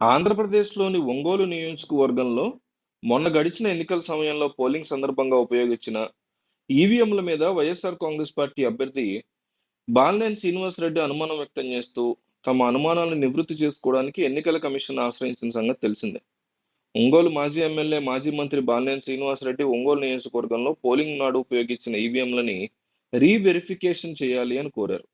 ఆంధ్రప్రదేశ్‌లోని ఒంగోలు నియోజకవర్గంలో మొన్న గడిచిన ఎన్నికల సమయంలో పోలింగ్ సందర్భంగా ఉపయోగించిన ఈవీఎంల మీద వైఎస్ఆర్ కాంగ్రెస్ పార్టీ అభ్యర్థి బాలినేని శ్రీనివాసరెడ్డి అనుమానం వ్యక్తం చేస్తూ తమ అనుమానాలను నివృత్తి చేసుకోవడానికి ఎన్నికల కమిషన్ ఆశ్రయించిన సంగతి తెలిసిందే. ఒంగోలు మాజీ ఎమ్మెల్యే, మాజీ మంత్రి బాలినేని శ్రీనివాసరెడ్డి ఒంగోలు నియోజకవర్గంలో పోలింగ్ నాడు ఉపయోగించిన ఈవీఎంలని రీవెరిఫికేషన్ చేయాలి అని కోరారు.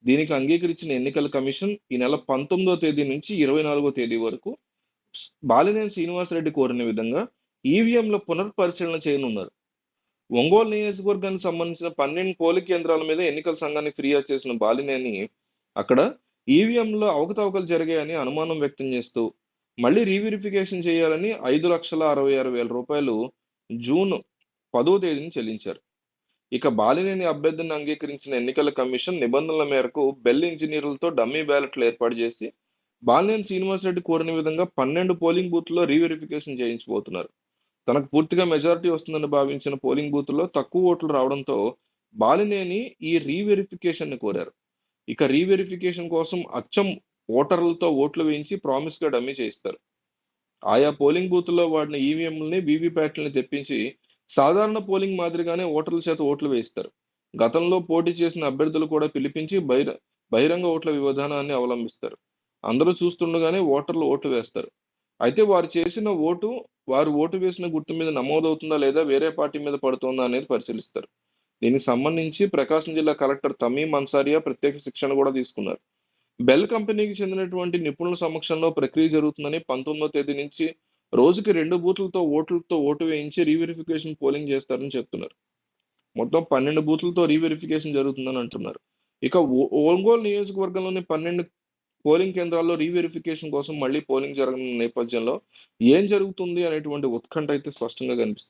దీనికి అంగీకరించిన ఎన్నికల కమిషన్ ఈ నెల 19వ తేదీ నుంచి 24వ తేదీ వరకు బాలినేని శ్రీనివాసరెడ్డి కోరిన విధంగా ఈవీఎంల పునర్పరిశీలన చేయనున్నారు. ఒంగోలు నియోజకవర్గానికి సంబంధించిన 12 పోలింగ్ కేంద్రాల మీద ఎన్నికల సంఘానికి ఫిర్యాదు చేసిన బాలినేని అక్కడ ఈవీఎంలో అవకతవకలు జరిగాయని అనుమానం వ్యక్తం చేస్తూ మళ్ళీ రీవెరిఫికేషన్ చేయాలని 5,66,000 రూపాయలు జూన్ 10వ తేదీని చెల్లించారు. ఇక బాలినేని అభ్యర్థిని అంగీకరించిన ఎన్నికల కమిషన్ నిబంధనల మేరకు బెల్ ఇంజనీర్లతో డమ్మీ బ్యాలెట్లు ఏర్పాటు చేసి బాలినేని శ్రీనివాసరెడ్డి కోరిన విధంగా 12 పోలింగ్ బూత్లో రీవెరిఫికేషన్ చేయించబోతున్నారు. తనకు పూర్తిగా మెజారిటీ వస్తుందని భావించిన పోలింగ్ బూత్లో తక్కువ ఓట్లు రావడంతో బాలినేని ఈ రీవెరిఫికేషన్ ని కోరారు. ఇక రీవెరిఫికేషన్ కోసం అచ్చం ఓటర్లతో ఓట్లు వేయించి ప్రామిస్ గా డమ్మీ చేయిస్తారు. ఆయా పోలింగ్ బూత్లో వాడిన ఈవీఎంలని, వీవీప్యాట్లని తెప్పించి సాధారణ పోలింగ్ మాదిరిగానే ఓటర్ల చేత ఓట్లు వేయిస్తారు. గతంలో పోటీ చేసిన అభ్యర్థులు కూడా పిలిపించి బహిరంగ ఓట్ల విధానాన్ని అవలంబిస్తారు. అందరూ చూస్తుండగానే ఓటర్లు ఓటు వేస్తారు. అయితే వారు ఓటు వేసిన గుర్తు మీద నమోదవుతుందా లేదా వేరే పార్టీ మీద పడుతుందా అనేది పరిశీలిస్తారు. దీనికి సంబంధించి ప్రకాశం జిల్లా కలెక్టర్ తమీం అన్సారియా ప్రత్యేక శిక్షణ కూడా తీసుకున్నారు. బెల్ కంపెనీకి చెందినటువంటి నిపుణుల సమక్షంలో ప్రక్రియ జరుగుతుందని 19వ తేదీ నుంచి రోజుకి 2 ఓట్లతో ఓటు వేయించి రీవెరిఫికేషన్ పోలింగ్ చేస్తారని చెప్తున్నారు. మొత్తం 12 బూత్లతో రీవెరిఫికేషన్ జరుగుతుందని అంటున్నారు. ఇక ఒంగోలు నియోజకవర్గంలోని 12 పోలింగ్ కేంద్రాల్లో రీవెరిఫికేషన్ కోసం మళ్ళీ పోలింగ్ జరగనున్న నేపథ్యంలో ఏం జరుగుతుంది అనేటువంటి ఉత్కంఠ అయితే స్పష్టంగా కనిపిస్తుంది.